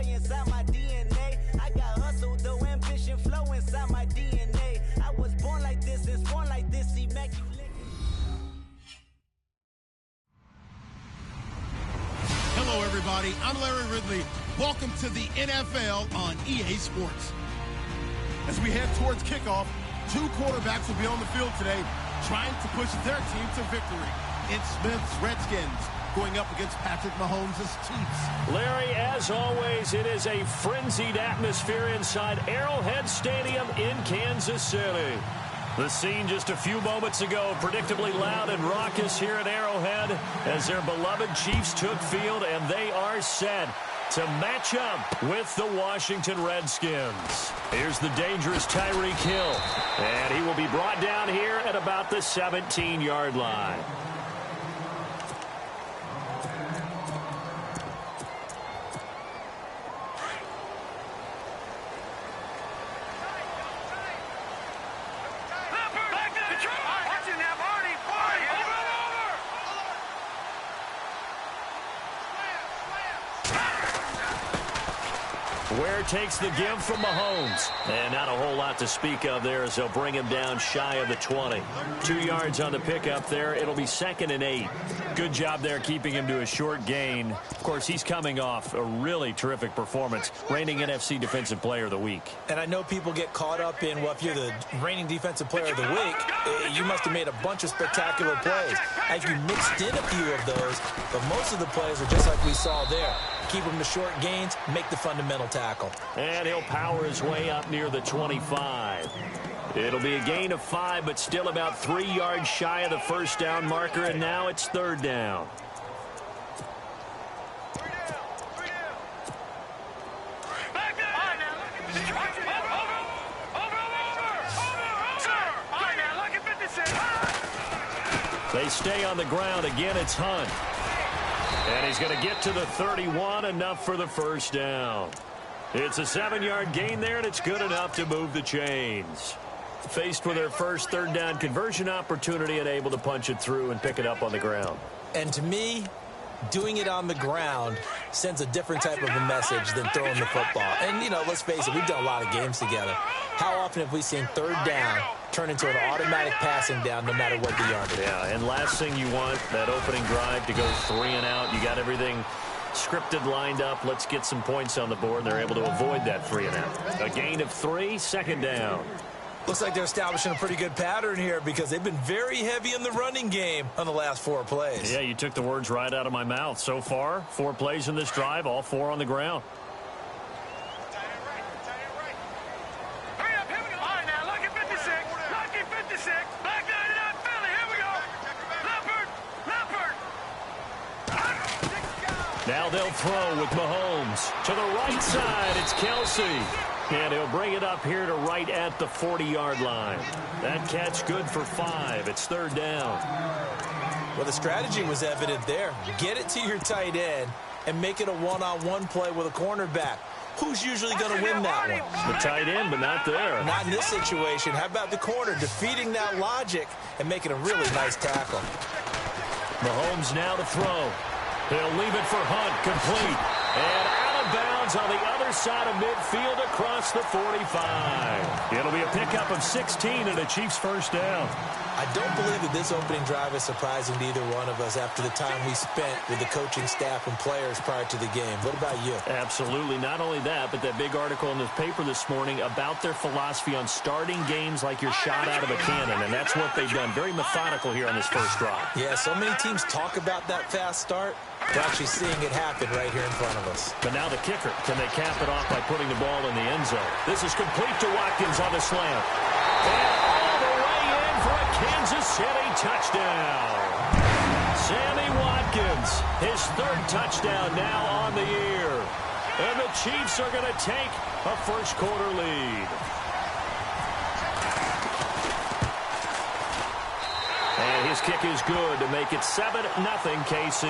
joy inside my DNA. I got hustle, though ambition flow inside my DNA. I was born like this, and born like this, immaculate. Hello, everybody. I'm Larry Ridley. Welcome to the NFL on EA Sports. As we head towards kickoff, two quarterbacks will be on the field today trying to push their team to victory. It's Smith's Redskins going up against Patrick Mahomes' Chiefs. Larry, as always, it is a frenzied atmosphere inside Arrowhead Stadium in Kansas City. The scene just a few moments ago, predictably loud and raucous here at Arrowhead as their beloved Chiefs took field, and they are set to match up with the Washington Redskins. Here's the dangerous Tyreek Hill, and he will be brought down here at about the 17-yard line. Ware takes the give from Mahomes. And not a whole lot to speak of there as they'll bring him down shy of the 20. 2 yards on the pickup there. It'll be 2nd and 8. Good job there keeping him to a short gain. Of course, he's coming off a really terrific performance. Reigning NFC Defensive Player of the Week. And I know people get caught up in, well, if you're the reigning Defensive Player of the Week, you must have made a bunch of spectacular plays. As you mixed in a few of those, but most of the plays are just like we saw there. Keep him to short gains, make the fundamental tackle. And he'll power his way up near the 25. It'll be a gain of 5, but still about 3 yards shy of the first down marker, and now it's 3rd down. They stay on the ground. Again, it's Hunt. And he's going to get to the 31, enough for the first down. It's a 7-yard gain there, and it's good enough to move the chains. Faced with their first 3rd down conversion opportunity and able to punch it through and pick it up on the ground. And to me, doing it on the ground sends a different type of a message than throwing the football. And, you know, let's face it, we've done a lot of games together. How often have we seen 3rd down turn into an automatic passing down no matter what the yardage? Yeah, and last thing you want, that opening drive to go 3 and out. You got everything scripted, lined up. Let's get some points on the board. They're able to avoid that 3 and out. A gain of 3, 2nd down. Looks like they're establishing a pretty good pattern here because they've been very heavy in the running game on the last 4 plays. Yeah, you took the words right out of my mouth. So far, 4 plays in this drive, all 4 on the ground. Now they'll throw with Mahomes. To the right side, it's Kelsey. And he'll bring it up here to right at the 40-yard line. That catch good for 5. It's 3rd down. Well, the strategy was evident there. Get it to your tight end and make it a one-on-one play with a cornerback. Who's usually going to win that one? The tight end, but not there. Not in this situation. How about the corner defeating that logic and making a really nice tackle? Mahomes now to throw. He'll leave it for Hunt, complete. And out of bounds on the other side of midfield across the 45. It'll be a pickup of 16 and a Chiefs first down. I don't believe that this opening drive is surprising to either one of us after the time we spent with the coaching staff and players prior to the game. What about you? Absolutely. Not only that, but that big article in the paper this morning about their philosophy on starting games like you're shot out of a cannon, and that's what they've done. Very methodical here on this first drive. Yeah, so many teams talk about that fast start. We're actually seeing it happen right here in front of us. But now the kicker. Can they cap it off by putting the ball in the end zone? This is complete to Watkins on the slant. And all the way in for a Kansas City touchdown. Sammy Watkins, his 3rd touchdown now on the year. And the Chiefs are going to take a first-quarter lead. And his kick is good to make it 7-0 KC.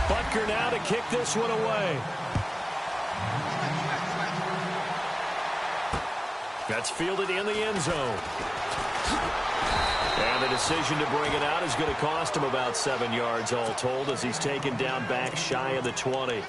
Butker now to kick this one away. That's fielded in the end zone. And the decision to bring it out is going to cost him about 7 yards all told as he's taken down back shy of the 20.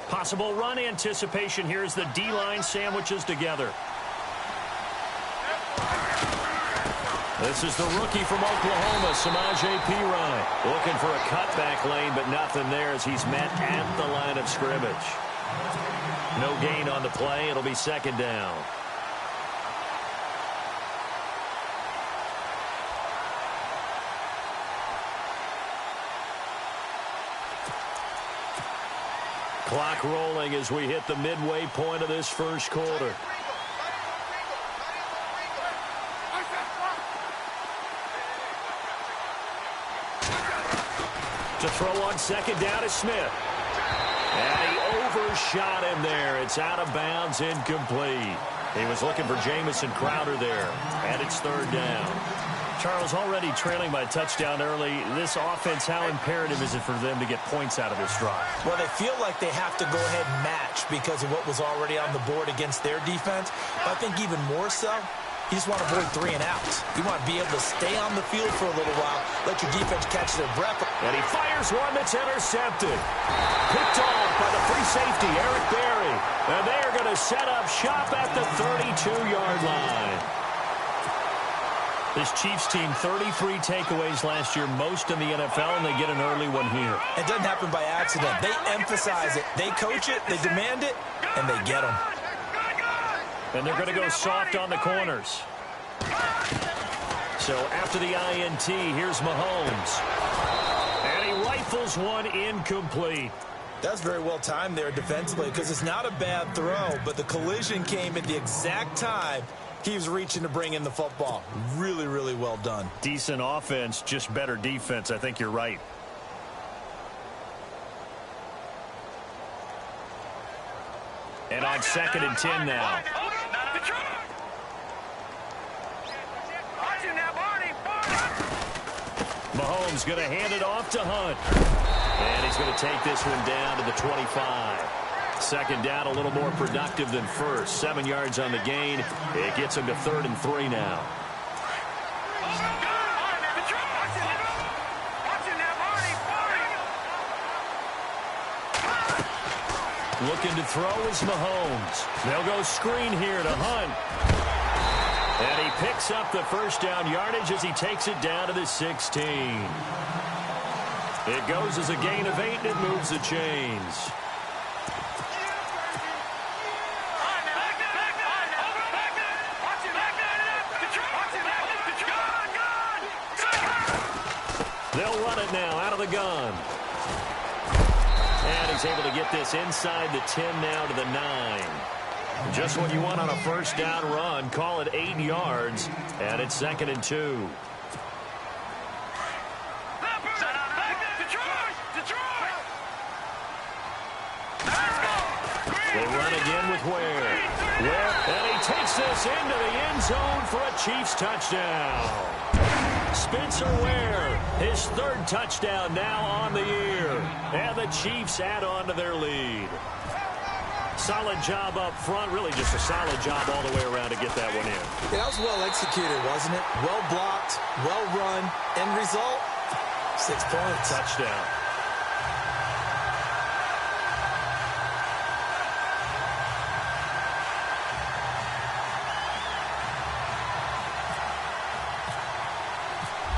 Possible run anticipation. Here's the D-line sandwiches together. This is the rookie from Oklahoma, Samaje Perine. Looking for a cutback lane, but nothing there as he's met at the line of scrimmage. No gain on the play. It'll be second down. Clock rolling as we hit the midway point of this first quarter. To throw on second down is Smith. And he overshot him there. It's out of bounds, incomplete. He was looking for Jamison Crowder there. And it's third down. Charles, already trailing by a touchdown early. This offense, how imperative is it for them to get points out of this drive? Well, they feel like they have to go ahead and match because of what was already on the board against their defense. But I think even more so, you just want to avoid 3 and outs. You want to be able to stay on the field for a little while, let your defense catch their breath. And he fires one that's intercepted. Picked off by the free safety, Eric Berry. And they're going to set up shop at the 32-yard line. This Chiefs team, 33 takeaways last year, most in the NFL, and they get an early one here. It doesn't happen by accident. They emphasize it. They coach it, they demand it, and they get them. And they're going to go soft on the corners. So after the INT, here's Mahomes. And he rifles one incomplete. That's very well timed there defensively because it's not a bad throw, but the collision came at the exact time he was reaching to bring in the football. Really, really well done. Decent offense, just better defense. I think you're right. And on 2nd and 10 now. Mahomes going to hand it off to Hunt. And he's going to take this one down to the 25. Second down, a little more productive than first. 7 yards on the gain. It gets him to 3rd and 3 now. Looking to throw is Mahomes. They'll go screen here to Hunt. And he picks up the first down yardage as he takes it down to the 16. It goes as a gain of 8, and it moves the chains. They'll run it now out of the gun. And he's able to get this inside the 10 now to the 9. Just what you want on a first down run. Call it 8 yards. And it's 2nd and 2. They run again with Ware. And he takes this into the end zone for a Chiefs touchdown. Spencer Ware, his 3rd touchdown now on the year. And the Chiefs add on to their lead. Solid job up front. Really just a solid job all the way around to get that one in. Yeah, that was well executed, wasn't it? Well blocked, well run. End result, 6 points. Touchdown.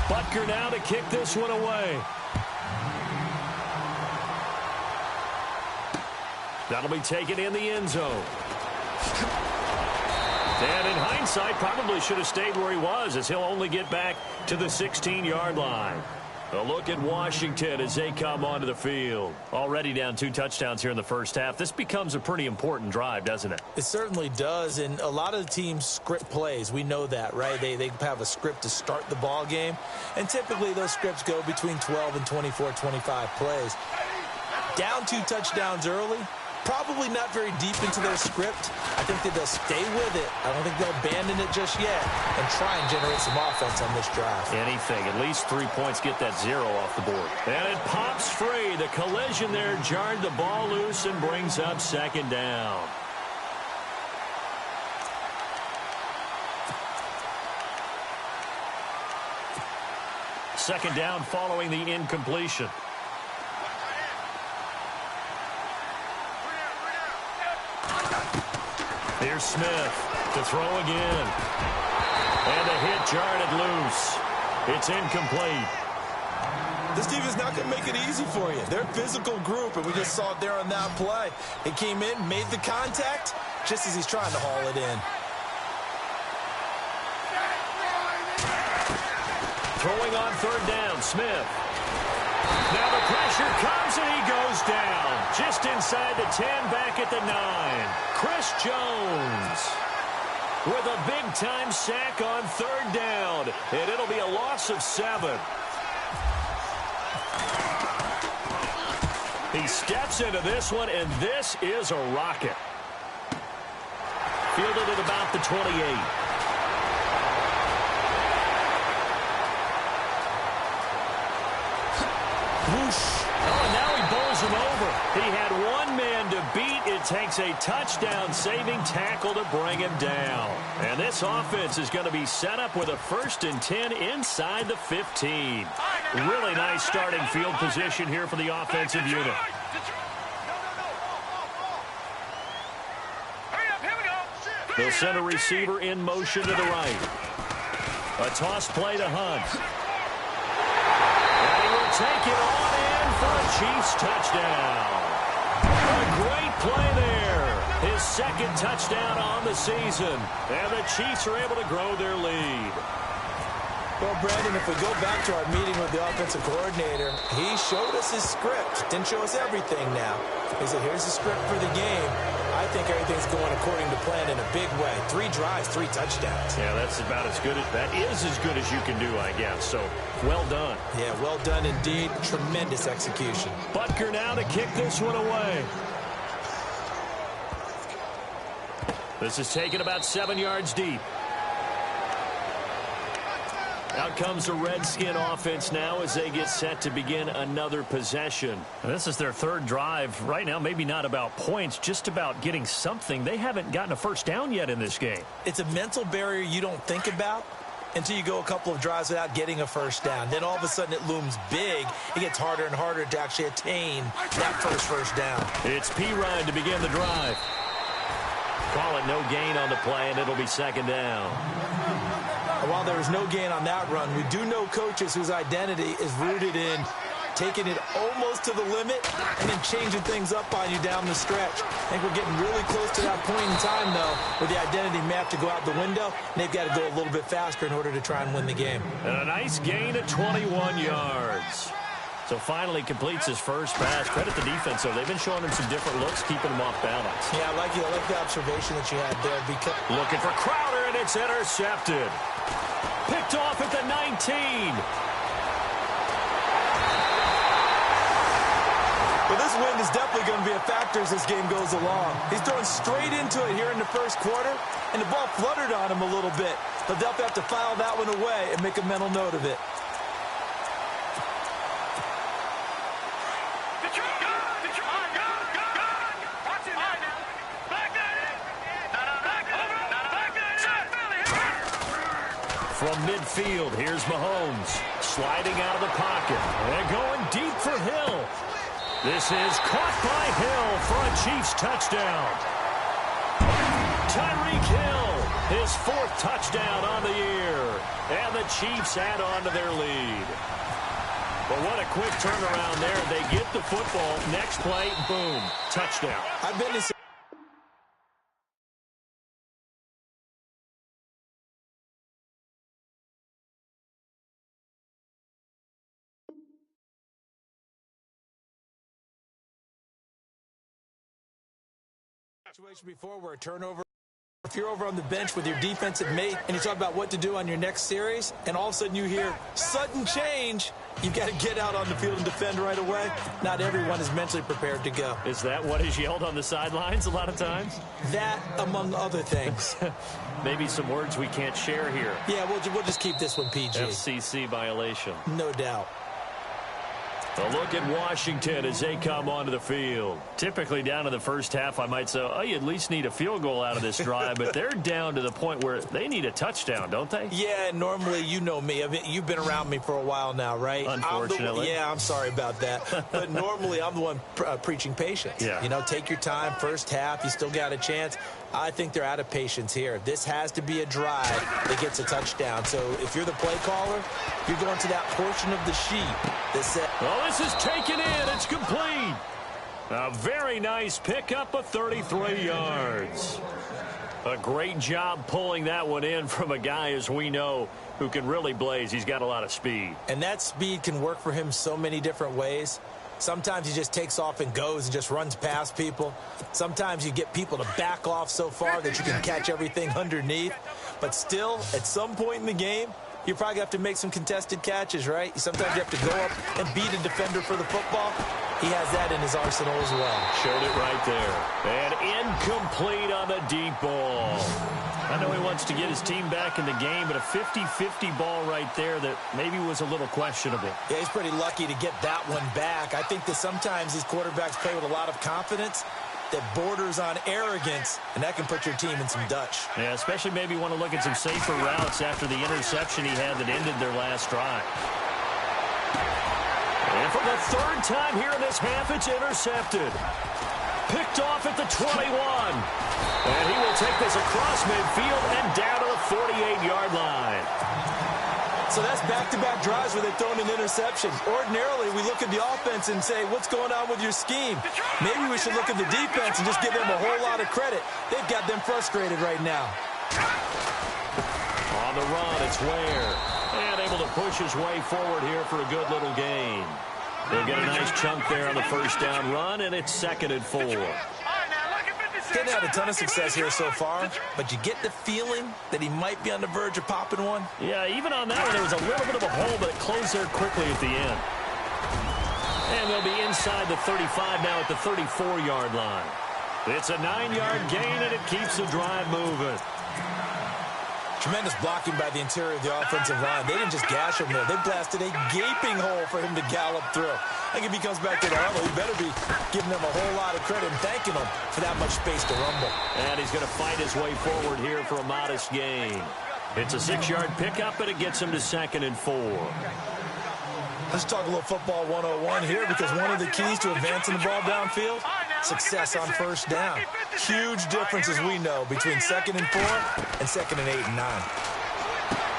Butker now to kick this one away. That'll be taken in the end zone. And in hindsight, probably should have stayed where he was as he'll only get back to the 16-yard line. A look at Washington as they come onto the field. Already down 2 touchdowns here in the first half. This becomes a pretty important drive, doesn't it? It certainly does, and a lot of the teams script plays. We know that, right? They have a script to start the ball game, and typically those scripts go between 12 and 24, 25 plays. Down 2 touchdowns early, Probably not very deep into their script. I think that they'll stay with it. I don't think they'll abandon it just yet and try and generate some offense on this drive. Anything. At least 3 points, get that 0 off the board. And it pops free. The collision there jarred the ball loose and brings up second down. Second down following the incompletion. Here's Smith to throw again. And a hit jarred it loose. It's incomplete. This team is not going to make it easy for you. They're a physical group, and we just saw it there on that play. He came in, made the contact, just as he's trying to haul it in. Throwing on third down, Smith. Now the pressure comes, and he goes down. Just inside the 10, back at the 9. Chris Jones with a big-time sack on third down, and it'll be a loss of 7. He steps into this one, and this is a rocket. Fielded at about the 28. Whoosh. Oh, and now he bowls him over. He had one man to beat. It takes a touchdown-saving tackle to bring him down. And this offense is going to be set up with a 1st and 10 inside the 15. Really nice starting field position here for the offensive unit. They'll send a receiver in motion to the right. A toss play to Hunt. And he will take it on in for a Chiefs touchdown. A great play there. His second touchdown on the season. And the Chiefs are able to grow their lead. Well, Brandon, if we go back to our meeting with the offensive coordinator, he showed us his script. Didn't show us everything now. He said, here's the script for the game. I think everything's going according to plan in a big way. 3 drives, 3 touchdowns. Yeah, that's about as good as that is as good as you can do, I guess. So, well done. Yeah, well done indeed. Tremendous execution. Butker now to kick this one away. This is taken about 7 yards deep. Out comes the Redskin offense now as they get set to begin another possession. This is their 3rd drive. Right now, maybe not about points, just about getting something. They haven't gotten a first down yet in this game. It's a mental barrier you don't think about until you go a couple of drives without getting a first down. Then all of a sudden it looms big. It gets harder and harder to actually attain that first down. It's Pirine to begin the drive. Call it no gain on the play, and it'll be second down. While there is no gain on that run, we do know coaches whose identity is rooted in taking it almost to the limit and then changing things up on you down the stretch. I think we're getting really close to that point in time, though, where the identity may have to go out the window, and they've got to go a little bit faster in order to try and win the game. And a nice gain of 21 yards. So finally completes his first pass. Credit the defense, though. They've been showing him some different looks, keeping him off balance. Yeah, I like the observation that you had there. Because looking for Crowder, and it's intercepted. Picked off at the 19. Well, this wind is definitely going to be a factor as this game goes along. He's throwing straight into it here in the first quarter, and the ball fluttered on him a little bit. He'll definitely have to file that one away and make a mental note of it. From midfield, here's Mahomes. Sliding out of the pocket. And going deep for Hill. This is caught by Hill for a Chiefs touchdown. Tyreek Hill, his 4th touchdown on the year. And the Chiefs add on to their lead. But what a quick turnaround there. They get the football. Next play, boom, touchdown. I've been to situation before where a turnover If you're over on the bench with your defensive mate and you talk about what to do on your next series, and all of a sudden you hear sudden change, you've got to get out on the field and defend right away. Not everyone is mentally prepared to go. Is that what is yelled on the sidelines a lot of times? That, among other things. Maybe some words we can't share here. Yeah, we'll just keep this one PG. FCC violation. No doubt. A look at Washington as they come onto the field. Typically down to the first half, I might say, oh, you at least need a field goal out of this drive, but they're down to the point where they need a touchdown, don't they? Yeah, normally, you know me. You've been around me for a while now, right? Unfortunately. I'm sorry about that. But normally, I'm the one preaching patience. Yeah. You know, take your time, first half, you still got a chance. I think they're out of patience here. This has to be a drive that gets a touchdown. So if you're the play caller, you're going to that portion of the sheet that says... Well, this is taken in. It's complete. A very nice pickup of 33 yards. A great job pulling that one in from a guy, as we know, who can really blaze. He's got a lot of speed. And that speed can work for him so many different ways. Sometimes he just takes off and goes and just runs past people. Sometimes you get people to back off so far that you can catch everything underneath. But still, at some point in the game, you probably have to make some contested catches, right? Sometimes you have to go up and beat a defender for the football. He has that in his arsenal as well. Showed it right there. And incomplete on the deep ball. I know he wants to get his team back in the game, but a 50-50 ball right there that maybe was a little questionable. Yeah, he's pretty lucky to get that one back. I think that sometimes these quarterbacks play with a lot of confidence that borders on arrogance, and that can put your team in some Dutch. Yeah, especially maybe want to look at some safer routes after the interception he had that ended their last drive. And for the third time here in this half, it's intercepted. Picked off at the 21. And he will take this across midfield and down to the 48-yard line. So that's back-to-back drives where they've thrown an interception. Ordinarily, we look at the offense and say, what's going on with your scheme? Maybe we should look at the defense and just give them a whole lot of credit. They've got them frustrated right now. On the run, it's Ware. And able to push his way forward here for a good little gain. They'll get a nice chunk there on the first down run, and it's 2nd and 4. Didn't have a ton of success here so far, but you get the feeling that he might be on the verge of popping one. Yeah, even on that one, there was a little bit of a hole, but it closed there quickly at the end. And they'll be inside the 35 now at the 34-yard line. It's a 9-yard gain, and it keeps the drive moving. Tremendous blocking by the interior of the offensive line. They didn't just gash him there. They blasted a gaping hole for him to gallop through. I think if he comes back to the huddle, he better be giving them a whole lot of credit and thanking them for that much space to rumble. And he's going to fight his way forward here for a modest gain. It's a 6-yard pickup, and it gets him to 2nd and 4. Let's talk a little football 101 here, because one of the keys to advancing the ball downfield, success on first down. Huge difference, as we know, between 2nd and 4 and 2nd and 8 and 9.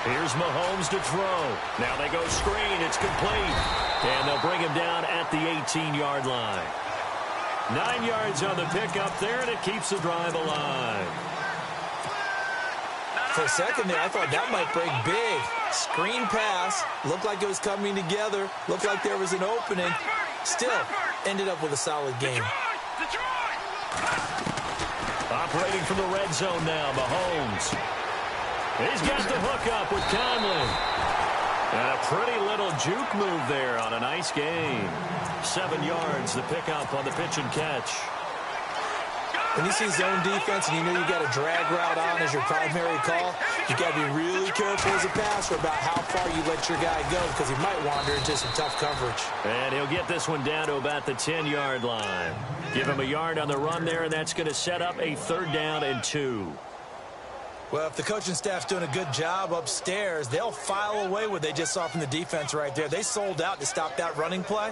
Here's Mahomes to throw. Now they go screen. It's complete. And they'll bring him down at the 18-yard line. 9 yards on the pickup there, and it keeps the drive alive. For a second there, I thought that might break big. Screen pass. Looked like it was coming together. Looked like there was an opening. Still, ended up with a solid game. Operating from the red zone now, Mahomes. He's got the hook up with Conley. And a pretty little juke move there on a nice gain. 7 yards, the pickup on the pitch and catch. When you see zone defense and you know you've got a drag route on as your primary call, you've got to be really careful as a passer about how far you let your guy go, because he might wander into some tough coverage. And he'll get this one down to about the 10-yard line. Give him a yard on the run there, and that's going to set up a 3rd down and 2. Well, if the coaching staff's doing a good job upstairs, they'll file away what they just saw from the defense right there. They sold out to stop that running play.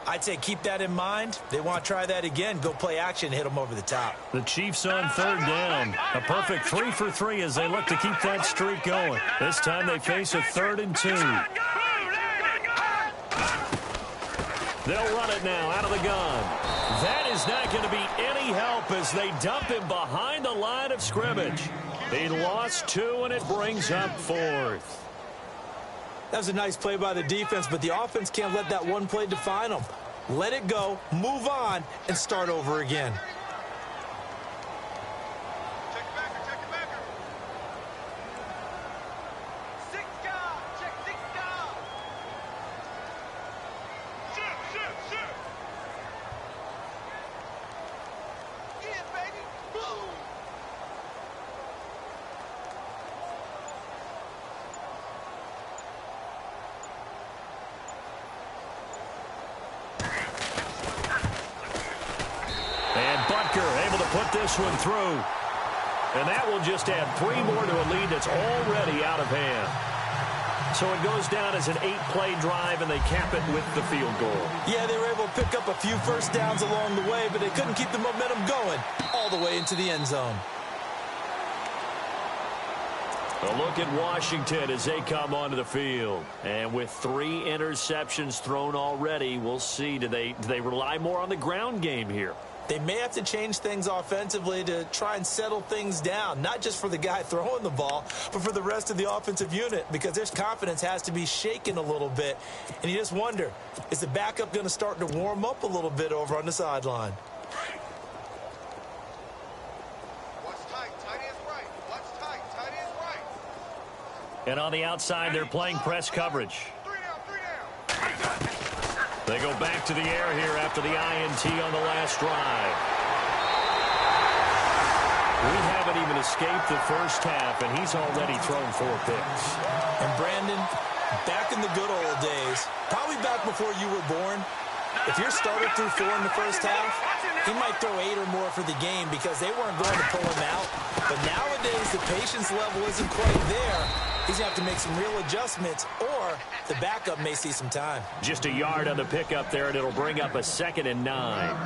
I'd say keep that in mind. They want to try that again. Go play action, hit them over the top. The Chiefs on 3rd down. A perfect 3 for 3 as they look to keep that streak going. This time they face a 3rd and 2. They'll run it now out of the gun. That is not going to be any help as they dump him behind the line of scrimmage. He lost 2, and it brings up 4th. That was a nice play by the defense, but the offense can't let that one play define them. Let it go, move on, and start over again. And Butker able to put this one through. And that will just add 3 more to a lead that's already out of hand. So it goes down as an 8-play drive, and they cap it with the field goal. Yeah, they were able to pick up a few first downs along the way, but they couldn't keep the momentum going all the way into the end zone. A look at Washington as they come onto the field. And with 3 interceptions thrown already, we'll see. Do they rely more on the ground game here? They may have to change things offensively to try and settle things down, not just for the guy throwing the ball, but for the rest of the offensive unit, because their confidence has to be shaken a little bit. And you just wonder, is the backup going to start to warm up a little bit over on the sideline? And on the outside, they're playing press coverage. They go back to the air here after the INT on the last drive. We haven't even escaped the first half, and he's already thrown 4 picks. And Brandon, back in the good old days, probably back before you were born, if your starter threw 4 in the first half, he might throw 8 or more for the game because they weren't going to pull him out. But nowadays, the patience level isn't quite there. He's going to have to make some real adjustments, or the backup may see some time. Just a yard on the pickup there, and it'll bring up a 2nd and 9.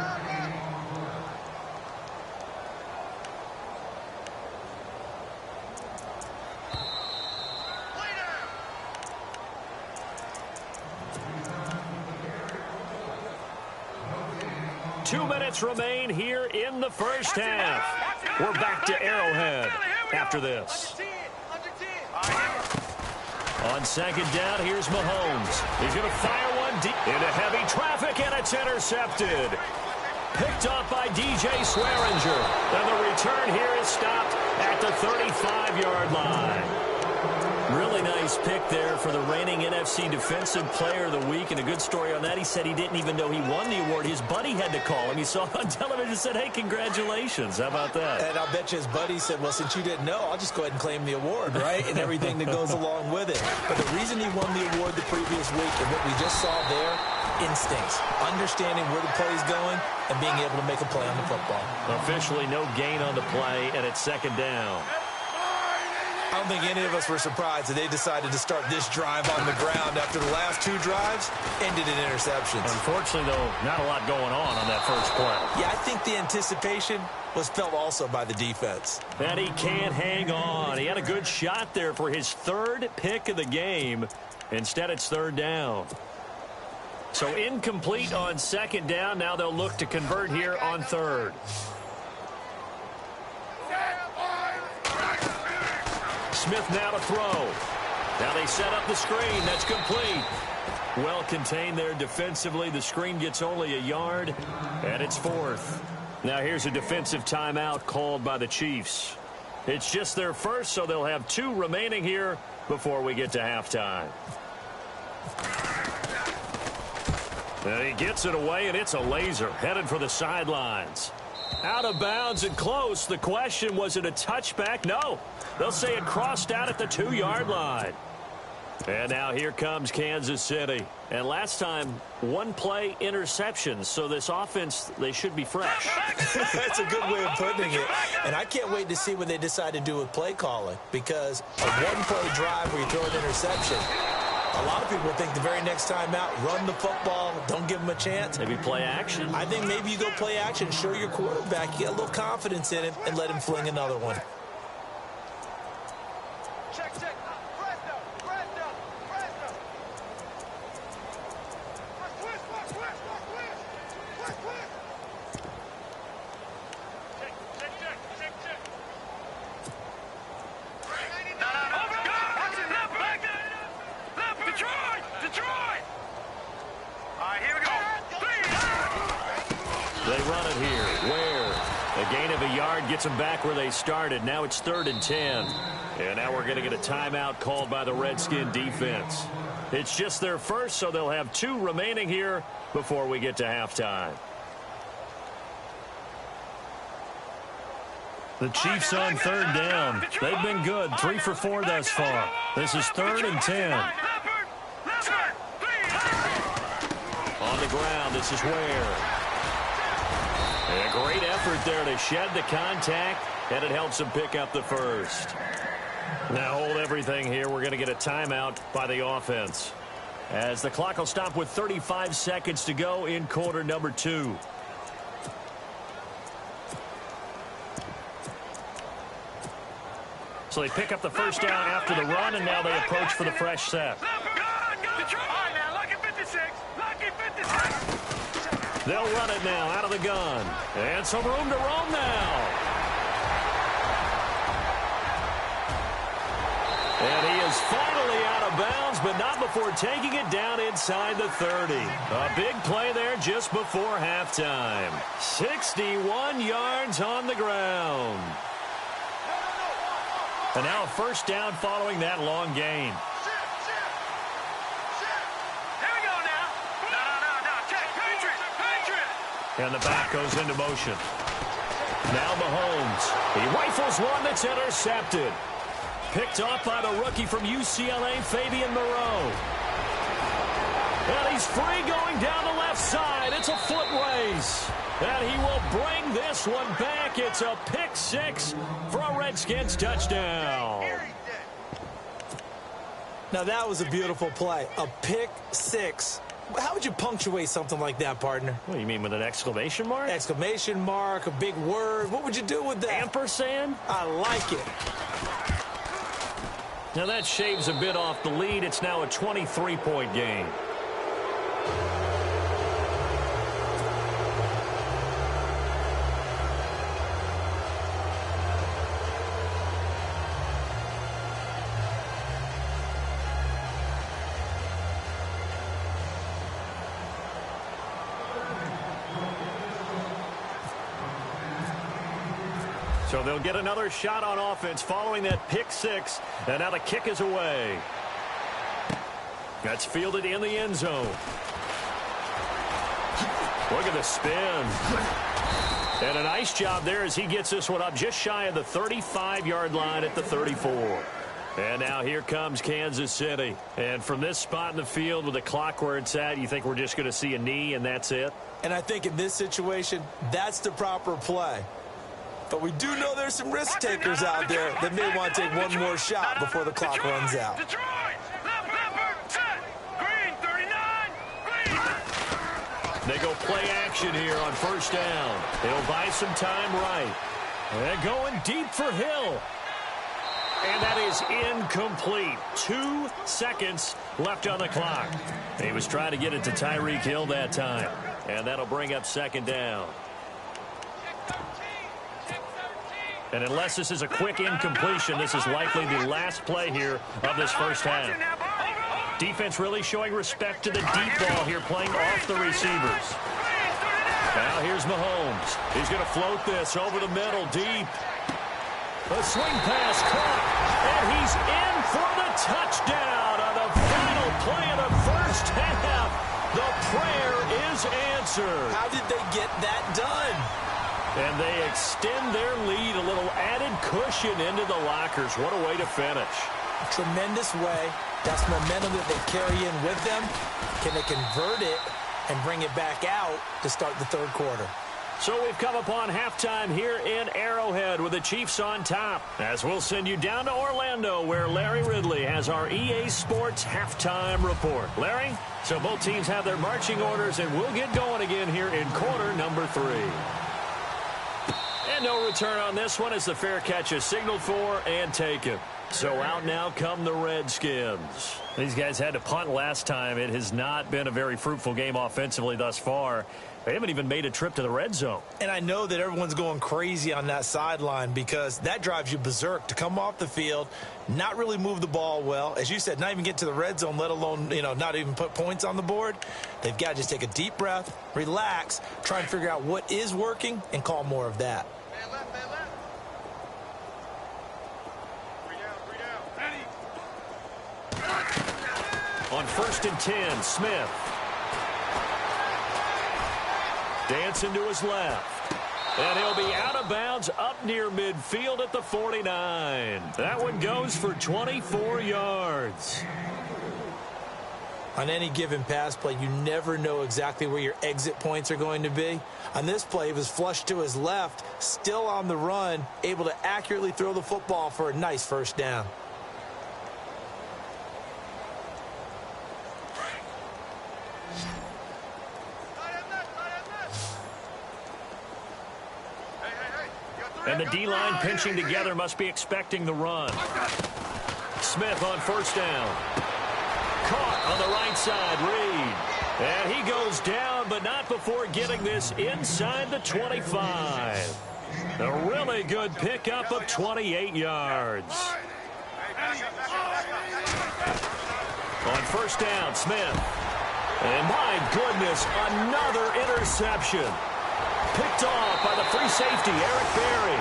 Two minutes remain here in the first half. We're back to Arrowhead after this. On 2nd down, here's Mahomes. He's going to fire one deep into heavy traffic, and it's intercepted. Picked up by DJ Swearinger. And the return here is stopped at the 35-yard line. Really nice pick there for the reigning NFC Defensive Player of the Week. And a good story on that, he said he didn't even know he won the award. His buddy had to call him. He saw it on television and said, hey, congratulations. How about that? And I'll bet you his buddy said, well, since you didn't know, I'll just go ahead and claim the award, right? And everything that goes along with it. But the reason he won the award the previous week and what we just saw there, instincts, understanding where the play is going, and being able to make a play on the football. Officially no gain on the play, and it's 2nd down. I don't think any of us were surprised that they decided to start this drive on the ground after the last 2 drives ended in interceptions. Unfortunately, though, not a lot going on that first play. Yeah, I think the anticipation was felt also by the defense. And he can't hang on. He had a good shot there for his 3rd pick of the game. Instead, it's 3rd down. So incomplete on 2nd down. Now they'll look to convert here on 3rd. Smith now to throw. Now they set up the screen. That's complete. Well contained there defensively. The screen gets only a yard, and it's 4th. Now here's a defensive timeout called by the Chiefs. It's just their first, so they'll have 2 remaining here before we get to halftime. And he gets it away, and it's a laser headed for the sidelines. Out of bounds and close. The question, was it a touchback? No. They'll say it crossed out at the 2-yard line. And now here comes Kansas City. And last time, 1-play interceptions. So this offense, they should be fresh. That's a good way of putting it. And I can't wait to see what they decide to do with play calling. Because a 1-play drive where you throw an interception, a lot of people think the very next time out, run the football, don't give them a chance. Maybe play action. I think maybe you go play action, show your quarterback, you get a little confidence in him, and let him fling another one. Check. Presto. Check. Detroit! All right, here we go. They run it here. Where? A gain of a yard gets them back where they started. Now it's 3rd and 10. And now we're going to get a timeout called by the Redskin defense. It's just their first, so they'll have 2 remaining here before we get to halftime. The Chiefs on 3rd down. They've been good. 3 for 4 thus far. This is 3rd and 10. On the ground, this is Ware. And a great effort there to shed the contact, and it helps him pick up the first. Now hold everything here. We're going to get a timeout by the offense, as the clock will stop with 35 seconds to go in quarter number 2. So they pick up the first down after the run, and now they approach for the fresh set. They'll run it now out of the gun. And some room to roam now. And he is finally out of bounds, but not before taking it down inside the 30. A big play there just before halftime. 61 yards on the ground. And now a first down following that long gain. And the back goes into motion. Now Mahomes. He rifles one that's intercepted. Picked off by the rookie from UCLA, Fabian Moreau. And he's free going down the left side. It's a foot race. And he will bring this one back. It's a pick six for a Redskins touchdown. Now that was a beautiful play. A pick six. How would you punctuate something like that, partner? What do you mean, with an exclamation mark? Exclamation mark, a big word. What would you do with that? Ampersand? I like it. Now that shaves a bit off the lead. It's now a 23-point game. So they'll get another shot on offense following that pick six. And now the kick is away. That's fielded in the end zone. Look at the spin. And a nice job there as he gets this one up just shy of the 35-yard line at the 34. And now here comes Kansas City. And from this spot in the field with the clock where it's at, you think we're just going to see a knee and that's it? And I think in this situation, that's the proper play. But we do know there's some risk takers out there that may want to take one more shot before the clock runs out. They go play action here on first down. They'll buy some time right. And going deep for Hill. And that is incomplete. 2 seconds left on the clock. He was trying to get it to Tyreek Hill that time. And that'll bring up second down. And unless this is a quick incompletion, this is likely the last play here of this first half. Defense really showing respect to the deep ball here, playing off the receivers. Now here's Mahomes. He's going to float this over the middle, deep. A swing pass caught, and he's in for the touchdown on the final play of the first half. The prayer is answered. How did they get that done? And they extend their lead, a little added cushion into the lockers. What a way to finish. Tremendous way. That's momentum that they carry in with them. Can they convert it and bring it back out to start the third quarter? So we've come upon halftime here in Arrowhead with the Chiefs on top. As we'll send you down to Orlando, where Larry Ridley has our EA Sports halftime report. Larry, so both teams have their marching orders, and we'll get going again here in quarter number 3. And no return on this one as the fair catch is signaled for and taken. So out now come the Redskins. These guys had to punt last time. It has not been a very fruitful game offensively thus far. They haven't even made a trip to the red zone. And I know that everyone's going crazy on that sideline because that drives you berserk to come off the field, not really move the ball well. As you said, not even get to the red zone, let alone, not even put points on the board. They've got to just take a deep breath, relax, try and figure out what is working, and call more of that. On 1st and 10, Smith. Dancing to his left. And he'll be out of bounds up near midfield at the 49. That one goes for 24 yards. On any given pass play, you never know exactly where your exit points are going to be. On this play, he was flushed to his left, still on the run, able to accurately throw the football for a nice first down. And the D-line pinching together must be expecting the run. Smith on first down. Caught on the right side, Reed. And he goes down, but not before getting this inside the 25. A really good pickup of 28 yards. On first down, Smith. And my goodness, another interception. Picked off by the free safety, Eric Berry.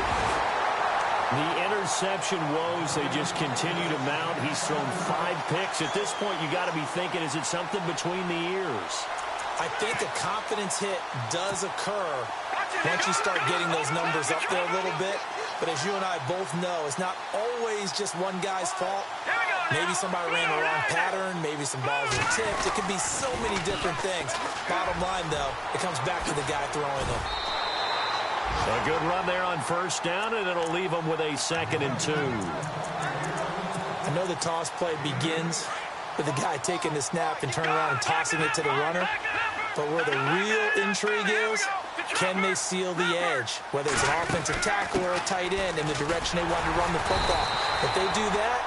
The interception woes, they just continue to mount. He's thrown 5 picks. At this point, you got to be thinking, is it something between the ears? I think a confidence hit does occur once you start getting those numbers up there a little bit. But as you and I both know, it's not always just one guy's fault. Maybe somebody ran the wrong pattern. Maybe some balls were tipped. It could be so many different things. Bottom line, though, it comes back to the guy throwing them. A good run there on first down, and it'll leave them with a 2nd and 2. I know the toss play begins with the guy taking the snap and turning around and tossing it to the runner. But where the real intrigue is, can they seal the edge? Whether it's an offensive tackle or a tight end in the direction they want to run the football. If they do that,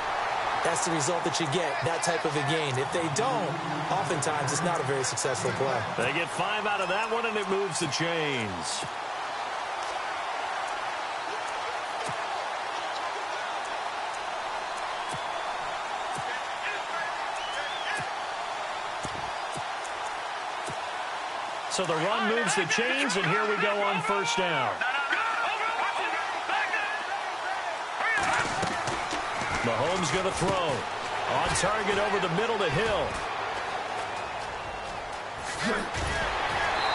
that's the result that you get, that type of a gain. If they don't, oftentimes it's not a very successful play. They get 5 out of that one, and it moves the chains. So the run moves the chains, and here we go on first down. Mahomes going to throw. On target over the middle to Hill.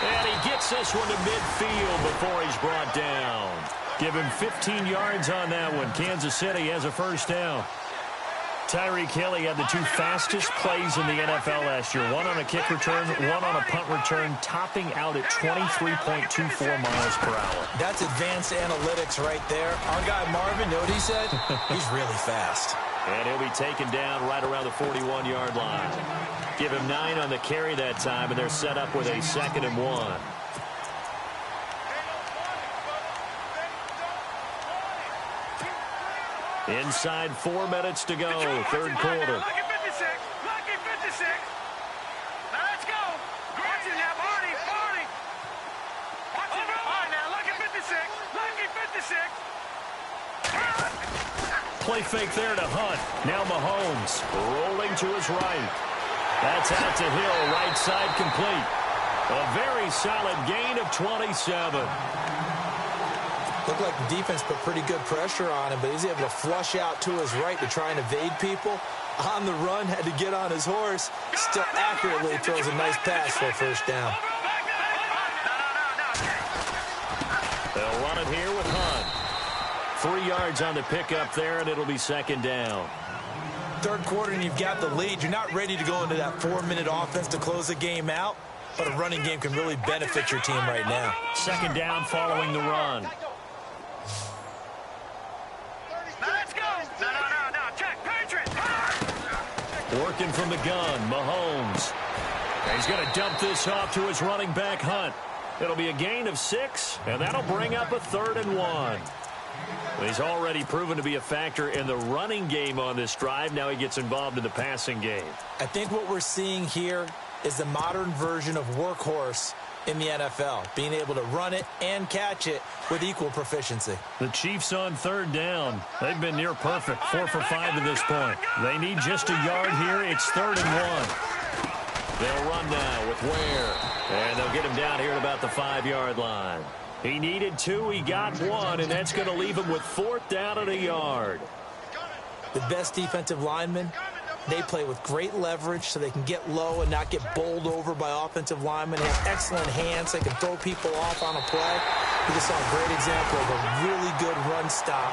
And he gets this one to midfield before he's brought down. Give him 15 yards on that one. Kansas City has a first down. Tyreek Hill had the 2 fastest plays in the NFL last year. One on a kick return, one on a punt return, topping out at 23.24 miles per hour. That's advanced analytics right there. Our guy Marvin, know what he said? He's really fast. And he'll be taken down right around the 41-yard line. Give him 9 on the carry that time, and they're set up with a 2nd and 1. Inside 4 minutes to go, third quarter. Lucky 56. Lucky 56. Now let's go. Watch it now, Barney. Barney. Watch it. All right, now, lucky 56. Lucky 56. Play fake there to Hunt. Now Mahomes rolling to his right. That's out to Hill, right side complete. A very solid gain of 27. Looked like the defense put pretty good pressure on him, but he's able to flush out to his right to try and evade people. On the run, had to get on his horse. Still accurately throws a nice pass for a first down. They'll run it here with Hunt. 3 yards on the pickup there, and it'll be 2nd down. Third quarter, and you've got the lead. You're not ready to go into that 4-minute offense to close the game out, but a running game can really benefit your team right now. 2nd down following the run. Working from the gun, Mahomes. And he's going to dump this off to his running back, Hunt. It'll be a gain of 6, and that'll bring up a 3rd and 1. He's already proven to be a factor in the running game on this drive. Now he gets involved in the passing game. I think what we're seeing here is the modern version of workhorse in the NFL, being able to run it and catch it with equal proficiency. The Chiefs on 3rd down. They've been near perfect, 4 for 5 to this point. They need just a yard here. It's 3rd and 1. They'll run now with Ware, and they'll get him down here at about the 5-yard line. He needed 2, he got 1, and that's going to leave him with 4th down and a yard. The best defensive linemen, they play with great leverage so they can get low and not get bowled over by offensive linemen. They have excellent hands. They can throw people off on a play. We just saw a great example of a really good run stop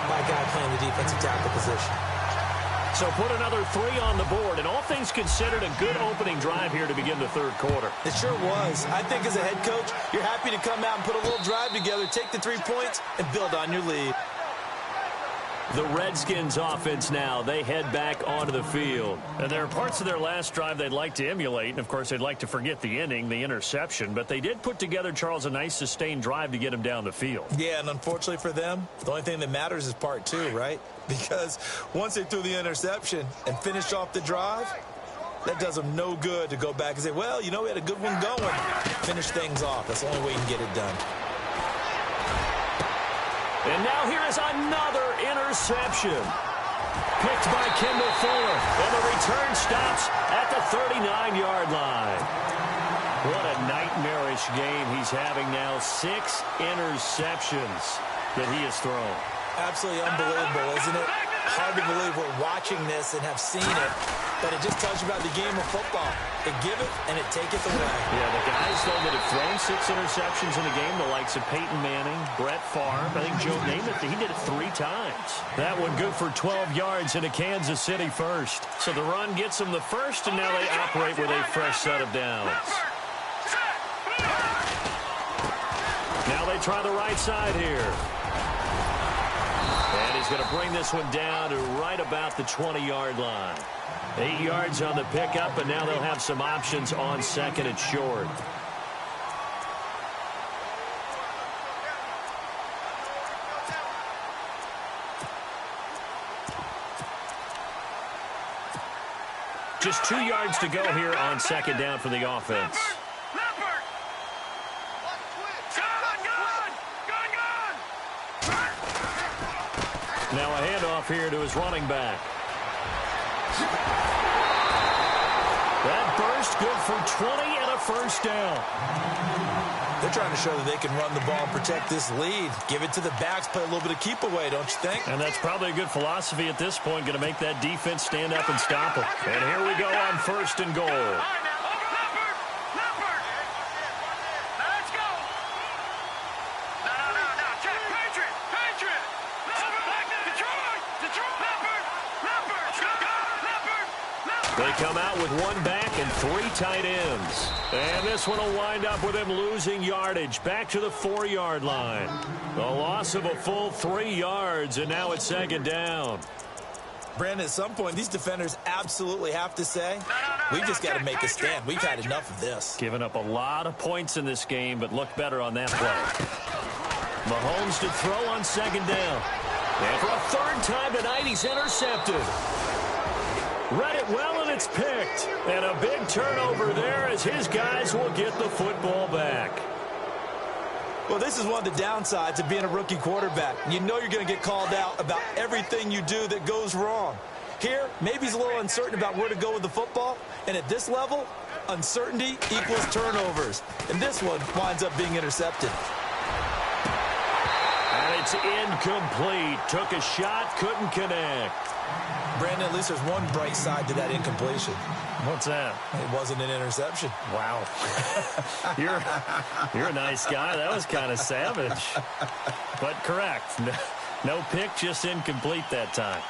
by a guy playing the defensive tackle position. So put another 3 on the board, and all things considered, a good opening drive here to begin the third quarter. It sure was. I think as a head coach, you're happy to come out and put a little drive together, take the 3 points, and build on your lead. The Redskins offense now, they head back onto the field. And there are parts of their last drive they'd like to emulate. And, of course, they'd like to forget the inning, the interception. But they did put together, Charles, a nice sustained drive to get him down the field. Yeah, and unfortunately for them, the only thing that matters is part 2, right? Because once they threw the interception and finished off the drive, that does them no good to go back and say, well, you know, we had a good one going. Finish things off. That's the only way you can get it done. And now here is another interception. Picked by Kendall Fuller. And the return stops at the 39-yard line. What a nightmarish game he's having now. 6 interceptions that he has thrown. Absolutely unbelievable, isn't it? Hard to believe we're watching this and have seen it, but it just tells you about the game of football. It giveth and it taketh away. Yeah, the guys, though, that have thrown 6 interceptions in a game, the likes of Peyton Manning, Brett Favre, I think Joe Namath, he did it 3 times. That one good for 12 yards into Kansas City first. So the run gets them the first, and now they operate with a fresh set of downs. Now they try the right side here. And he's going to bring this one down to right about the 20-yard line. 8 yards on the pickup, and now they'll have some options on second and short. Just 2 yards to go here on second down for the offense. Now a handoff here to his running back. That burst good for 20 and a first down. They're trying to show that they can run the ball and protect this lead. Give it to the backs, play a little bit of keep away, don't you think? And that's probably a good philosophy at this point, going to make that defense stand up and stop them. And here we go on first and goal. They come out with 1 back and 3 tight ends. And this one will wind up with him losing yardage back to the 4-yard line. The loss of a full 3 yards, and now it's second down. Brandon, at some point, these defenders absolutely have to say, we've just got to make a stand. We've had enough of this. Giving up a lot of points in this game, but looked better on that play. Mahomes to throw on second down. And for a 3rd time tonight, he's intercepted. Read it well, and it's picked. And a big turnover there as his guys will get the football back. Well, this is one of the downsides of being a rookie quarterback. You know you're going to get called out about everything you do that goes wrong. Here, maybe he's a little uncertain about where to go with the football. And at this level, uncertainty equals turnovers. And this one winds up being intercepted. And it's incomplete. Took a shot, couldn't connect. Brandon, at least there's one bright side to that incompletion. What's that? It wasn't an interception. Wow. You're a nice guy. That was kind of savage. But correct. No pick, just incomplete that time.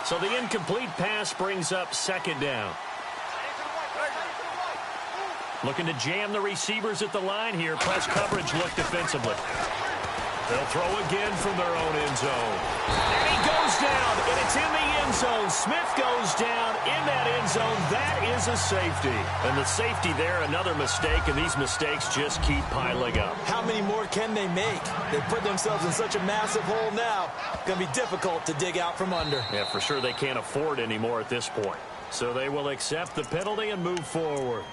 So the incomplete pass brings up second down. Looking to jam the receivers at the line here. Press coverage look defensively. They'll throw again from their own end zone. And he goes down, and it's in the end zone. Smith goes down in that end zone. That is a safety. And the safety there, another mistake, and these mistakes just keep piling up. How many more can they make? They put themselves in such a massive hole now. Going to be difficult to dig out from under. Yeah, for sure they can't afford anymore at this point. So they will accept the penalty and move forward.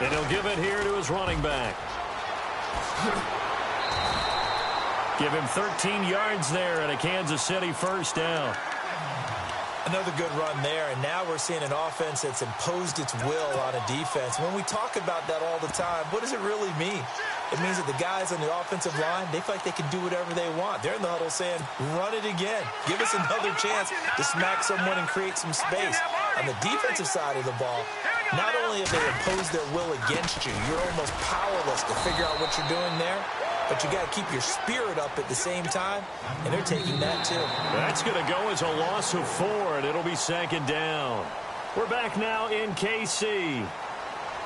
And he'll give it here to his running back. Give him 13 yards there and a Kansas City first down. Another good run there, and now we're seeing an offense that's imposed its will on a defense. When we talk about that all the time, what does it really mean? it means that the guys on the offensive line, they feel like they can do whatever they want. They're in the huddle saying, run it again. Give us another chance to smack someone and create some space. On the defensive side of the ball, not only have they imposed their will against you, you're almost powerless to figure out what you're doing there, but you got to keep your spirit up at the same time, and they're taking that too. That's going to go as a loss of 4, and it'll be 2nd down. We're back now in KC.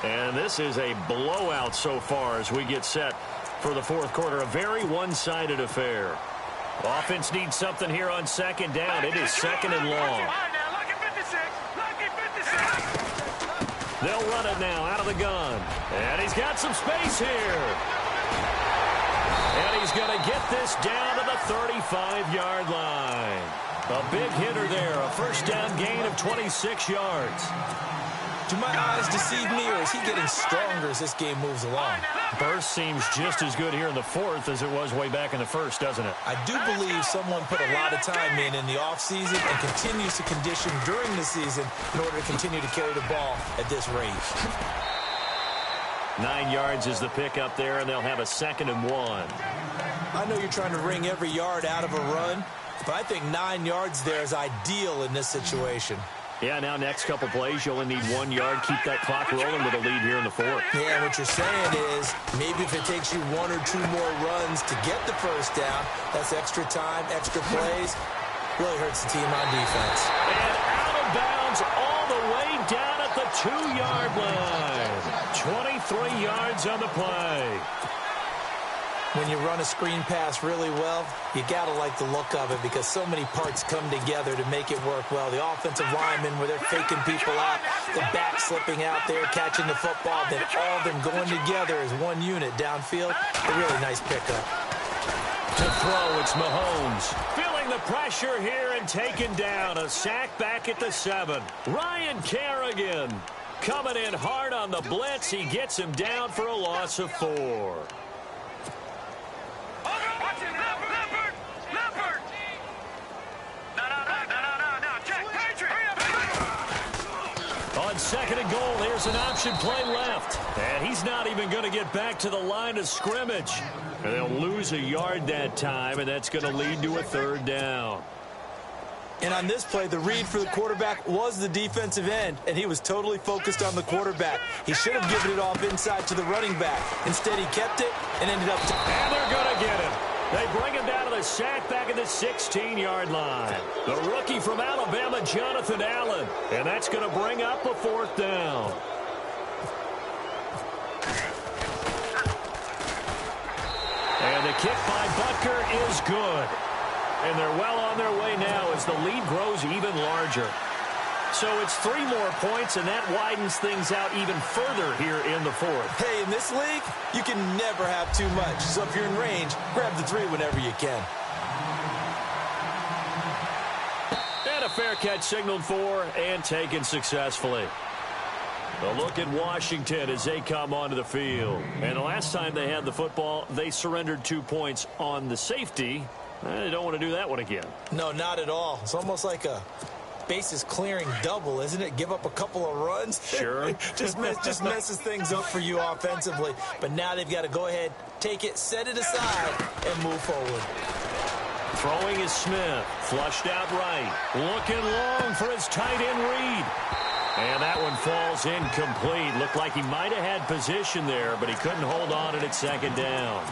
And this is a blowout so far as we get set for the 4th quarter. A very one-sided affair. Offense needs something here on 2nd down. It is 2nd and long. They'll run it now out of the gun. And he's got some space here. And he's going to get this down to the 35-yard line. A big hitter there. A first down gain of 26 yards. Do my eyes deceive me, or is he getting stronger as this game moves along? Burst seems just as good here in the 4th as it was way back in the 1st, doesn't it? I do believe someone put a lot of time in the offseason and continues to condition during the season in order to continue to carry the ball at this rate. 9 yards is the pickup there, and they'll have a 2nd and 1. I know you're trying to wring every yard out of a run, but I think 9 yards there is ideal in this situation. Yeah, now next couple plays, you only need 1 yard. Keep that clock rolling with a lead here in the 4th. Yeah, what you're saying is maybe if it takes you 1 or 2 more runs to get the first down, that's extra time, extra plays. Really hurts the team on defense. And out of bounds all the way down at the 2-yard line. 23 yards on the play. When you run a screen pass really well, you got to like the look of it because so many parts come together to make it work well. The offensive linemen, where they're faking people out, the back slipping out there, catching the football, then all of them going together as one unit downfield. A really nice pickup. To throw, it's Mahomes. Feeling the pressure here and taken down. A sack back at the 7. Ryan Kerrigan coming in hard on the blitz. He gets him down for a loss of 4. On 2nd and goal, there's an option play left. And he's not even going to get back to the line of scrimmage. And they'll lose a yard that time, and that's going to lead to a 3rd down. And on this play, the read for the quarterback was the defensive end, and he was totally focused on the quarterback. He should have given it off inside to the running back. Instead, he kept it and ended up... And they're going to get him. They bring him down to the sack back at the 16-yard line. The rookie from Alabama, Jonathan Allen. And that's going to bring up a 4th down. And the kick by Butker is good. And they're well on their way now as the lead grows even larger. So it's 3 more points, and that widens things out even further here in the 4th. Hey, in this league, you can never have too much. So if you're in range, grab the 3 whenever you can. And a fair catch signaled for and taken successfully. A look at Washington as they come onto the field. And the last time they had the football, they surrendered 2 points on the safety. They don't want to do that one again. No, not at all. It's almost like a bases clearing double, isn't it? Give up a couple of runs. Sure. just messes things up for you offensively. But now they've got to go ahead, take it, set it aside, and move forward. Throwing is Smith. Flushed out right. Looking long for his tight end read. And that one falls incomplete. Looked like he might have had position there, but he couldn't hold on to it at 2nd down.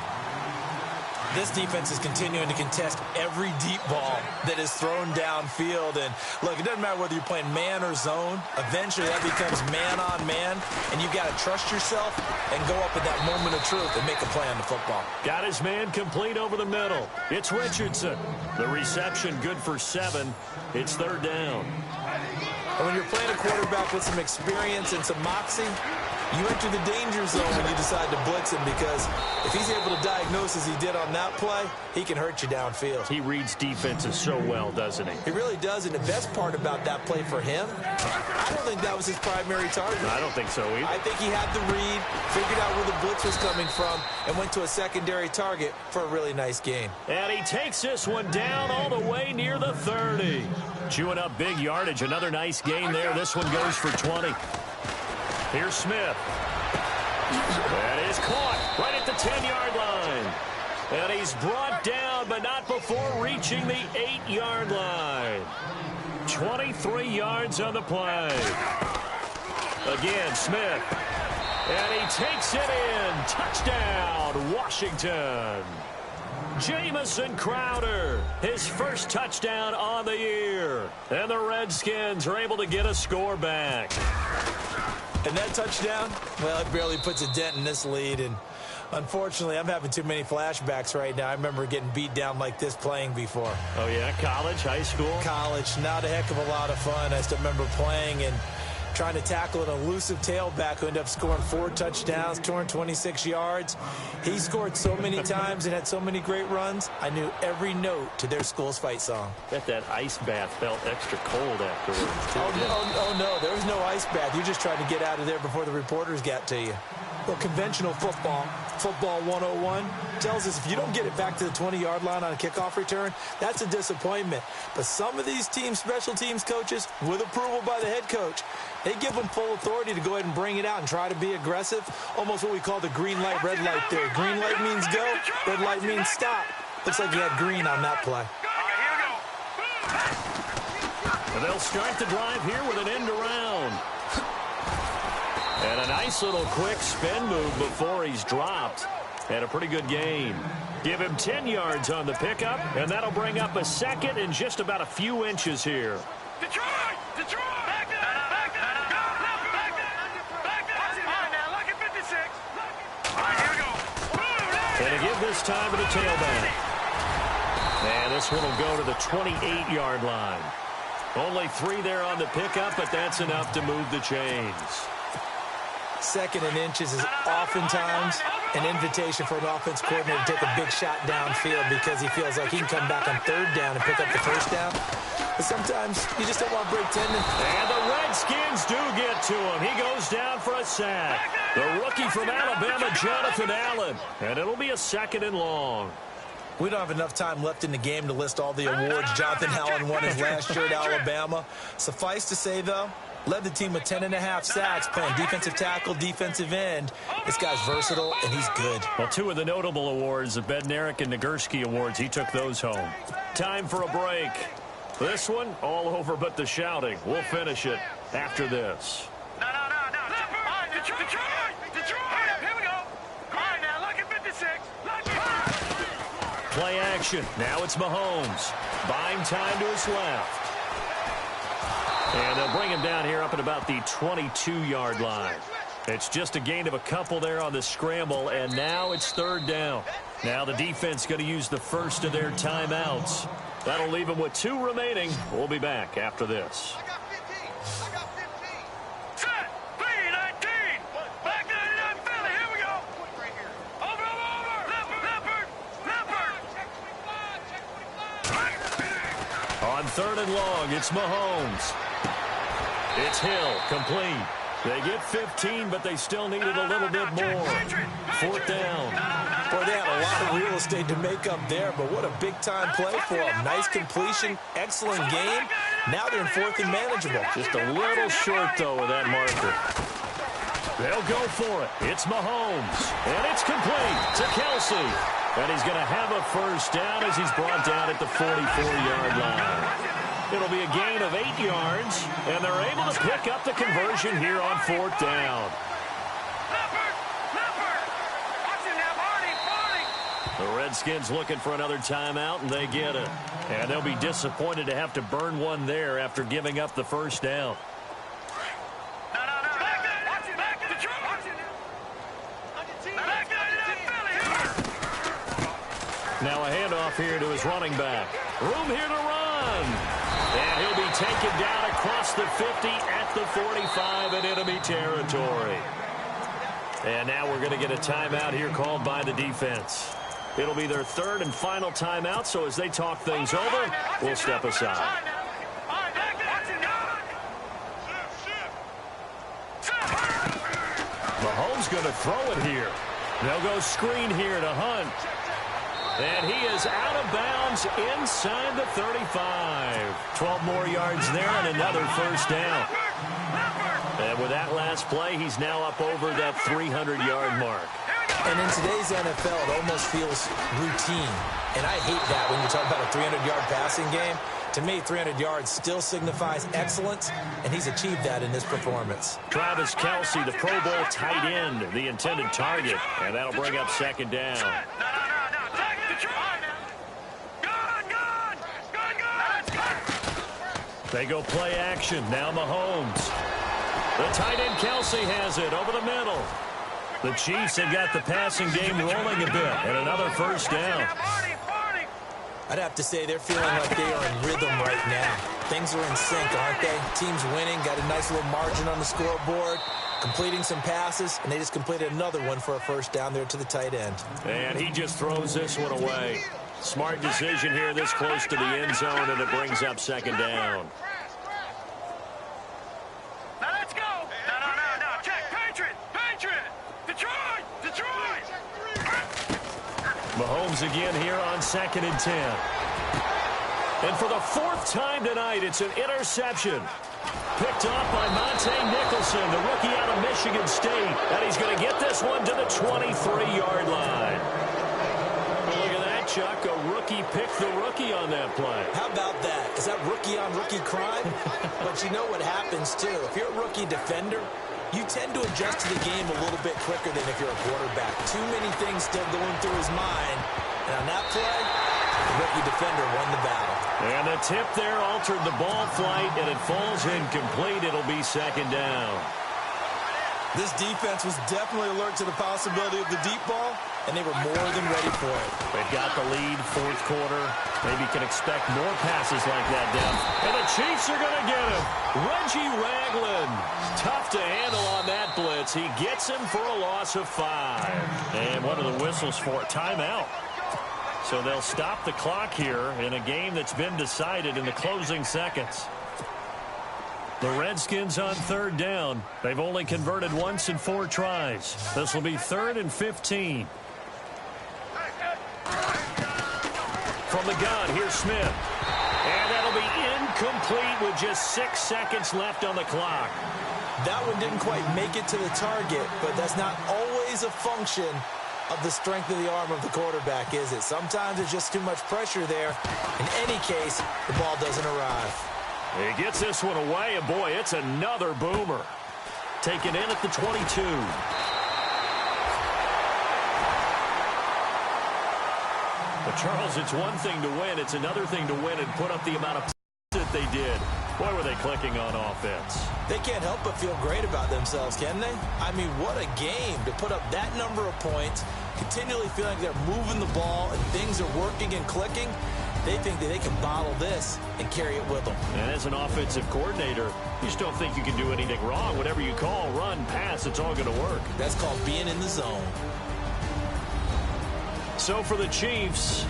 This defense is continuing to contest every deep ball that is thrown downfield. And, look, it doesn't matter whether you're playing man or zone. Eventually, that becomes man-on-man, and you've got to trust yourself and go up at that moment of truth and make a play on the football. Got his man complete over the middle. It's Richardson. The reception good for 7. It's 3rd down. And when you're playing a quarterback with some experience and some moxie, you enter the danger zone when you decide to blitz him, because if he's able to diagnose as he did on that play, he can hurt you downfield. He reads defenses so well, doesn't he? He really does, and the best part about that play for him, I don't think that was his primary target. I don't think so either. I think he had the read, figured out where the blitz was coming from, and went to a secondary target for a really nice game. And he takes this one down all the way near the 30. Chewing up big yardage. Another nice gain there. This one goes for 20. Here's Smith. That is caught right at the 10-yard he's brought down, but not before reaching the 8-yard line. 23 yards on the play. Again, Smith. And he takes it in. Touchdown, Washington. Jamison Crowder, his first touchdown on the year. And the Redskins are able to get a score back. And that touchdown, well, it barely puts a dent in this lead. And unfortunately, I'm having too many flashbacks right now. I remember getting beat down like this playing before. Oh, yeah? College, high school? College. Not a heck of a lot of fun. I still remember playing and trying to tackle an elusive tailback who ended up scoring 4 touchdowns, 226 yards. He scored so many times and had so many great runs, I knew every note to their school's fight song. Bet that ice bath felt extra cold afterwards. Oh, no, there was no ice bath. You just tried to get out of there before the reporters got to you. Well, conventional football 101, tells us if you don't get it back to the 20-yard line on a kickoff return, that's a disappointment. But some of these teams, special teams coaches, with approval by the head coach, they give them full authority to go ahead and bring it out and try to be aggressive, almost what we call the green light, red light theory. Green light means go, red light means stop. Looks like you had green on that play. And they'll start the drive here with an end around. And a nice little quick spin move before he's dropped. And a pretty good gain. Give him 10 yards on the pickup, and that'll bring up a second in just about a few inches here. Detroit! Back there! Now look at 56. All right, here we go. And to give this time to the tailback. And this one will go to the 28-yard line. Only 3 there on the pickup, but that's enough to move the chains. Second and inches is oftentimes an invitation for an offense coordinator to take a big shot downfield because he feels like he can come back on 3rd down and pick up the 1st down. But sometimes you just don't want to break tendon. And the Redskins do get to him. He goes down for a sack. The rookie from Alabama, Jonathan Allen. And it'll be a 2nd and long. We don't have enough time left in the game to list all the awards Jonathan Allen won his last year at Alabama. Suffice to say, though, led the team with 10.5 sacks, playing defensive tackle, defensive end. This guy's versatile, and he's good. Well, 2 of the notable awards, the Bednarik and Nagurski awards, he took those home. Time for a break. This one, all over but the shouting. We'll finish it after this. No. Detroit! Here we go. All right, now look at 56. Play action. Now it's Mahomes. Buying time to his left. And they'll bring him down here up at about the 22-yard line. It's just a gain of a couple there on the scramble, and now it's 3rd down. Now the defense going to use the first of their timeouts. That'll leave them with 2 remaining. We'll be back after this. I got 15. Set. 3-19. Back to the Philly. Here we go. Over. Leopard. On 3rd and long, it's Mahomes. It's Hill, complete. They get 15, but they still needed a little bit more. 4th down. Boy, they had a lot of real estate to make up there, but what a big-time play for them. Nice completion, excellent game. Now they're in 4th and manageable. Just a little short, though, with that marker. They'll go for it. It's Mahomes, and it's complete to Kelsey. And he's going to have a 1st down as he's brought down at the 44-yard line. It'll be a gain of 8 yards, and they're able to pick up the conversion here on 4th down. The Redskins looking for another timeout, and they get it. And they'll be disappointed to have to burn one there after giving up the 1st down. Now a handoff here to his running back. Room here to run. And he'll be taken down across the 50 at the 45 in enemy territory. And now we're going to get a timeout here called by the defense. It'll be their 3rd and final timeout, so as they talk things over, we'll step aside. Mahomes going to throw it here. They'll go screen here to Hunt. And he is out of bounds inside the 35. 12 more yards there and another 1st down. And with that last play, he's now up over that 300-yard mark. And in today's NFL, it almost feels routine. And I hate that when you talk about a 300-yard passing game. To me, 300 yards still signifies excellence, and he's achieved that in this performance. Travis Kelce, the Pro Bowl tight end, the intended target, and that'll bring up second down. They go play action. Now Mahomes. The tight end Kelce has it over the middle. The Chiefs have got the passing game rolling a bit, and another first down. I'd have to say they're feeling like they are in rhythm right now. Things are in sync, aren't they? Team's winning, got a nice little margin on the scoreboard, completing some passes, and they just completed another one for a first down there to the tight end. And he just throws this one away. Smart decision here this close to the end zone, and it brings up second down. Now let's go. No. Check. Patriot. Detroit. Mahomes again here on 2nd and 10. And for the 4th time tonight, it's an interception. Picked off by Monte Nicholson, the rookie out of Michigan State. And he's going to get this one to the 23-yard line. Look at that, Chuck. A rookie picked the rookie on that play. How about that? Is that rookie-on-rookie crime? But you know what happens, too. If you're a rookie defender, you tend to adjust to the game a little bit quicker than if you're a quarterback. Too many things still going through his mind. And on that play, the rookie defender won the battle. And the tip there altered the ball flight, and it falls incomplete. It'll be second down. This defense was definitely alert to the possibility of the deep ball, and they were more than ready for it. They've got the lead, 4th quarter. Maybe can expect more passes like that down. And the Chiefs are going to get him. Reggie Ragland. Tough to handle on that blitz. He gets him for a loss of 5. And what are the whistles for? Timeout. So they'll stop the clock here in a game that's been decided in the closing seconds. The Redskins on 3rd down. They've only converted once in 4 tries. This will be 3rd and 15. From the gun, here's Smith. And that'll be incomplete with just 6 seconds left on the clock. That one didn't quite make it to the target, but that's not always a function of the strength of the arm of the quarterback, is it? Sometimes there's just too much pressure there. In any case, the ball doesn't arrive. He gets this one away, and boy, it's another boomer. Taken in at the 22. But, Charles, it's one thing to win. It's another thing to win and put up the amount of that they did. Boy, were they clicking on offense. They can't help but feel great about themselves, can they? I mean, what a game to put up that number of points, continually feeling like they're moving the ball and things are working and clicking. They think that they can bottle this and carry it with them. And as an offensive coordinator, you just don't think you can do anything wrong. Whatever you call, run, pass, it's all going to work. That's called being in the zone. So for the Chiefs,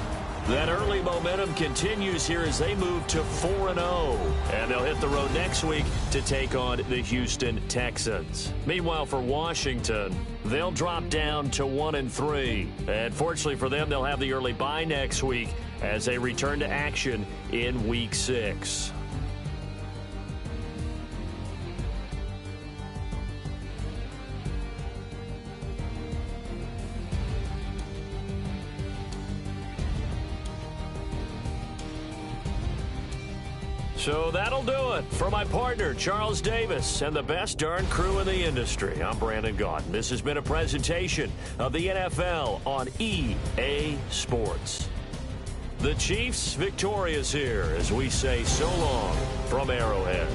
that early momentum continues here as they move to 4-0. And they'll hit the road next week to take on the Houston Texans. Meanwhile, for Washington, they'll drop down to 1-3. And fortunately for them, they'll have the early bye next week as they return to action in Week 6. So that'll do it for my partner, Charles Davis, and the best darn crew in the industry. I'm Brandon Gaudin. This has been a presentation of the NFL on EA Sports. The Chiefs victorious here as we say so long from Arrowhead.